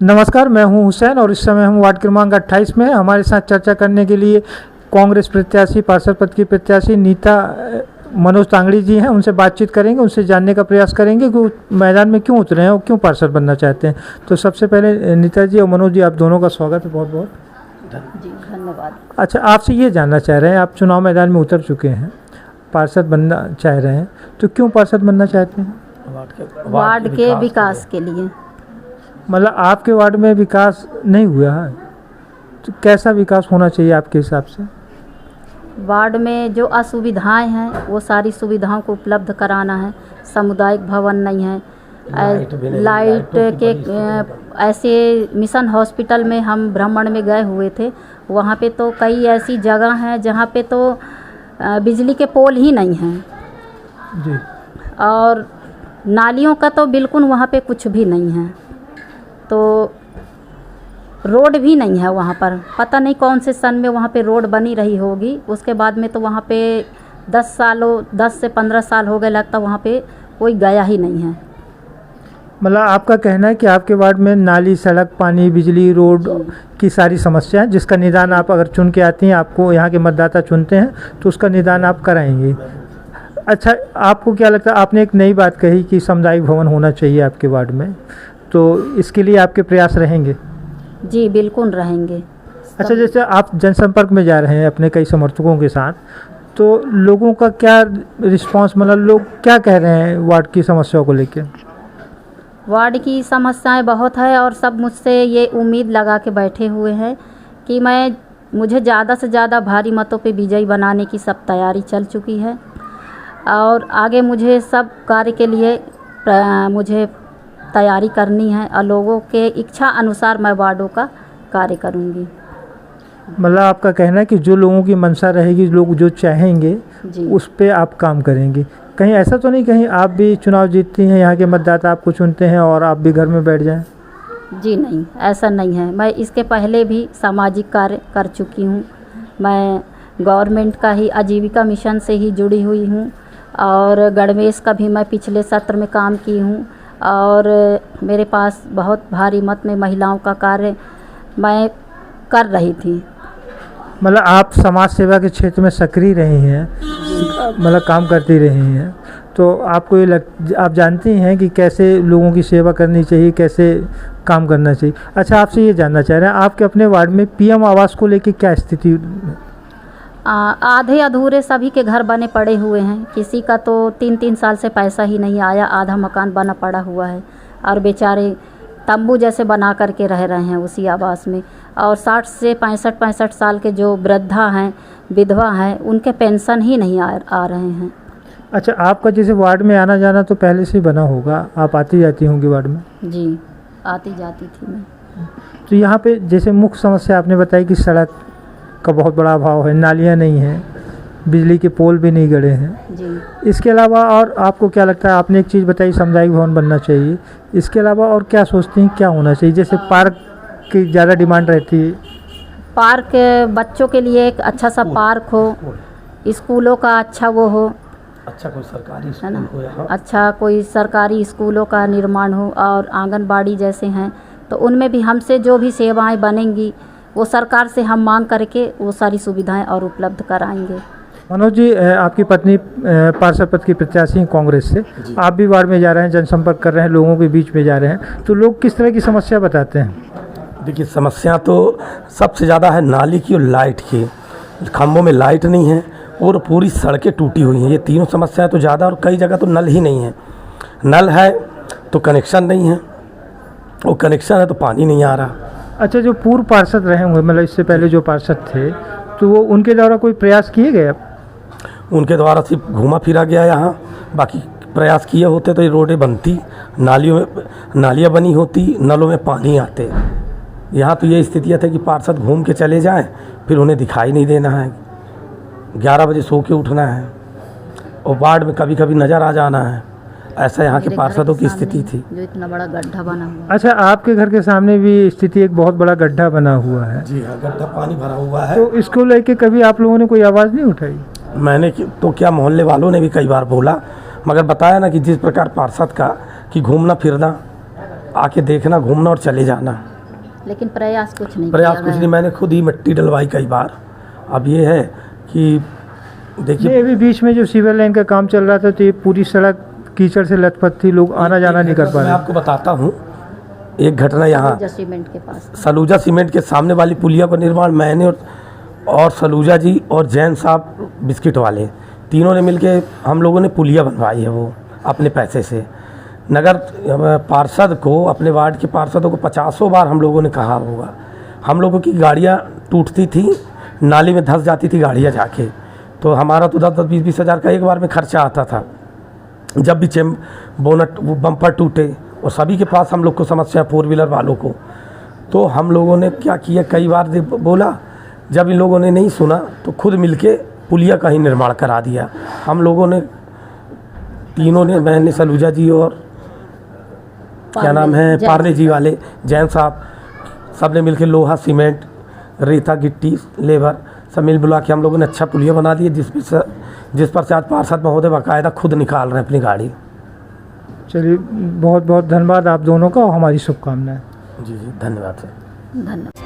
नमस्कार, मैं हूं हुसैन और इस समय हम वार्ड क्रमांक 28 में हमारे साथ चर्चा करने के लिए कांग्रेस प्रत्याशी पार्षद पद की प्रत्याशी नीता मनोज तांगड़ी जी हैं। उनसे बातचीत करेंगे, उनसे जानने का प्रयास करेंगे कि वो मैदान में क्यों उतरे हैं और क्यों पार्षद बनना चाहते हैं। तो सबसे पहले नीता जी और मनोज जी, आप दोनों का स्वागत है, बहुत बहुत जी धन्यवाद। अच्छा, आपसे ये जानना चाह रहे हैं, आप चुनाव मैदान में उतर चुके हैं, पार्षद बनना चाह रहे हैं, तो क्यों पार्षद बनना चाहते हैं? वार्ड के विकास के लिए। मतलब आपके वार्ड में विकास नहीं हुआ है, तो कैसा विकास होना चाहिए आपके हिसाब से? वार्ड में जो असुविधाएं हैं वो सारी सुविधाओं को उपलब्ध कराना है। सामुदायिक भवन नहीं है, लाइट के ऐसे मिशन हॉस्पिटल में हम भ्रमण में गए हुए थे, वहाँ पे तो कई ऐसी जगह हैं जहाँ पे तो बिजली के पोल ही नहीं हैं जी। और नालियों का तो बिल्कुल वहाँ पे कुछ भी नहीं है, तो रोड भी नहीं है वहाँ पर। पता नहीं कौन से सन में वहाँ पे रोड बनी रही होगी, उसके बाद में तो वहाँ पे 10 से 15 साल हो गए लगता, वहाँ पे कोई गया ही नहीं है। मतलब आपका कहना है कि आपके वार्ड में नाली, सड़क, पानी, बिजली, रोड की सारी समस्या है, जिसका निदान आप अगर चुन के आती हैं, आपको यहाँ के मतदाता चुनते हैं तो उसका निदान आप कराएंगे। अच्छा, आपको क्या लगता है, आपने एक नई बात कही कि सामुदायिक भवन होना चाहिए आपके वार्ड में, तो इसके लिए आपके प्रयास रहेंगे? जी बिल्कुल रहेंगे। अच्छा, जैसे आप जनसंपर्क में जा रहे हैं अपने कई समर्थकों के साथ, तो लोगों का क्या रिस्पांस, मतलब लोग क्या कह रहे हैं वार्ड की समस्याओं को लेकर? वार्ड की समस्याएं बहुत है और सब मुझसे ये उम्मीद लगा के बैठे हुए हैं कि मुझे ज़्यादा से ज़्यादा भारी मतों पे विजयी बनाने की सब तैयारी चल चुकी है और आगे मुझे सब कार्य के लिए मुझे तैयारी करनी है और लोगों के इच्छा अनुसार मैं वार्डों का कार्य करूंगी। मतलब आपका कहना है कि जो लोगों की मंशा रहेगी, लोग जो चाहेंगे उस पे आप काम करेंगे। कहीं ऐसा तो नहीं कहीं आप भी चुनाव जीतती हैं, यहाँ के मतदाता आपको चुनते हैं और आप भी घर में बैठ जाएं? जी नहीं, ऐसा नहीं है। मैं इसके पहले भी सामाजिक कार्य कर चुकी हूँ। मैं गवर्नमेंट का ही आजीविका मिशन से ही जुड़ी हुई हूँ और गणवेश का भी मैं पिछले सत्र में काम की हूँ और मेरे पास बहुत भारी मत में महिलाओं का कार्य मैं कर रही थी। मतलब आप समाज सेवा के क्षेत्र में सक्रिय रही हैं, मतलब काम करती रही हैं, तो आपको ये आप जानती हैं कि कैसे लोगों की सेवा करनी चाहिए, कैसे काम करना चाहिए। अच्छा, आपसे ये जानना चाह रहे हैं, आपके अपने वार्ड में पीएम आवास को लेकर क्या स्थिति? आधे अधूरे सभी के घर बने पड़े हुए हैं। किसी का तो 3-3 साल से पैसा ही नहीं आया, आधा मकान बना पड़ा हुआ है और बेचारे तंबू जैसे बना करके रह रहे हैं उसी आवास में। और 60 से 65 साल के जो वृद्धा हैं, विधवा हैं, उनके पेंशन ही नहीं आ रहे हैं। अच्छा, आपका जैसे वार्ड में आना जाना तो पहले से ही बना होगा, आप आती जाती होंगी वार्ड में? जी, आती जाती थी मैं। तो यहाँ पे जैसे मुख्य समस्या आपने बताई कि सड़क का बहुत बड़ा अभाव है, नालियाँ नहीं हैं, बिजली के पोल भी नहीं गड़े हैं जी। इसके अलावा और आपको क्या लगता है? आपने एक चीज़ बताई सामुदायिक भवन बनना चाहिए, इसके अलावा और क्या सोचती हैं क्या होना चाहिए? जैसे पार्क की ज़्यादा डिमांड रहती है। पार्क, बच्चों के लिए एक अच्छा सा पार्क हो, स्कूलों का अच्छा वो हो, अच्छा कोई सरकारी है ना, स्कूल हो, अच्छा कोई सरकारी स्कूलों का निर्माण हो और आंगनबाड़ी जैसे हैं, तो उनमें भी हमसे जो भी सेवाएं बनेंगी वो सरकार से हम मांग करके वो सारी सुविधाएं और उपलब्ध कराएंगे। मनोज जी, आपकी पत्नी पार्षद पद की प्रत्याशी हैं कांग्रेस से, आप भी वार्ड में जा रहे हैं, जनसंपर्क कर रहे हैं, लोगों के बीच में जा रहे हैं, तो लोग किस तरह की समस्या बताते हैं? देखिए समस्या तो सबसे ज़्यादा है नाली की और लाइट की। खंभों में लाइट नहीं है और पूरी सड़कें टूटी हुई हैं। ये तीनों समस्याएं तो ज़्यादा, और कई जगह तो नल ही नहीं है। नल है तो कनेक्शन नहीं है, और कनेक्शन है तो पानी नहीं आ रहा। अच्छा, जो पूर्व पार्षद रहे होंगे, मतलब इससे पहले जो पार्षद थे, तो वो उनके द्वारा कोई प्रयास किए गए? उनके द्वारा सिर्फ घूमा फिरा गया यहाँ, बाकी प्रयास किए होते तो ये रोडें बनती, नालियाँ बनी होती, नलों में पानी आते। यहाँ तो ये स्थितियाँ थी कि पार्षद घूम के चले जाएं, फिर उन्हें दिखाई नहीं देना है, 11 बजे सो के उठना है और वार्ड में कभी कभी नज़र आ जाना है। ऐसा यहाँ के पार्षदों की स्थिति थी। जो इतना बड़ा गड्ढा बना हुआ है। अच्छा, आपके घर के सामने भी स्थिति एक बहुत बड़ा गड्ढा बना हुआ है? जी हाँ, गड्ढा पानी भरा हुआ है। तो इसको लेके कभी आप लोगों ने कोई आवाज़ नहीं उठाई? मैंने तो क्या, मोहल्ले वालों ने भी कई बार बोला, मगर बताया ना कि जिस प्रकार पार्षद का कि घूमना फिरना आके देखना, घूमना और चले जाना। लेकिन प्रयास कुछ नहीं प्रयास किया कुछ गया। नहीं, मैंने खुद ही मिट्टी डलवाई कई बार। अब ये है कि देखिए, ये अभी बीच में जो सीवर लाइन का काम चल रहा था तो ये पूरी सड़क कीचड़ से लथपथ थी, लोग आना जाना नहीं कर पा मैं रहे। आपको बताता हूँ एक घटना यहाँ सलूजा सीमेंट के पास। सलूजा सीमेंट के सामने वाली पुलिया का निर्माण मैंने और सलूजा जी और जैन साहब बिस्किट वाले तीनों ने मिलके हम लोगों ने पुलिया बनवाई है, वो अपने पैसे से। नगर पार्षद को, अपने वार्ड के पार्षदों को 50 बार हम लोगों ने कहा होगा। हम लोगों की गाड़ियाँ टूटती थी, नाली में धंस जाती थी गाड़ियाँ जाके, तो हमारा तो 10-20 हज़ार का एक बार में खर्चा आता था। जब भी बोनट बम्पर टूटे, और सभी के पास हम लोग को समस्या, 4 व्हीलर वालों को, तो हम लोगों ने क्या किया, कई बार बोला, जब इन लोगों ने नहीं सुना तो खुद मिलके पुलिया का ही निर्माण करा दिया। हम लोगों ने तीनों ने, मैंने, सलूजा जी और क्या नाम है पार्ले जी वाले जैन साहब, सब ने मिलके लोहा, सीमेंट, रेता, गिट्टी, लेबर सब मिल बुला के हम लोगों ने अच्छा पुलिया बना दिया, जिस पर से आज पार्षद महोदय बाकायदा खुद निकाल रहे हैं अपनी गाड़ी। चलिए, बहुत बहुत धन्यवाद आप दोनों का और हमारी शुभकामनाएं। जी जी, धन्यवाद सर। धन्यवाद।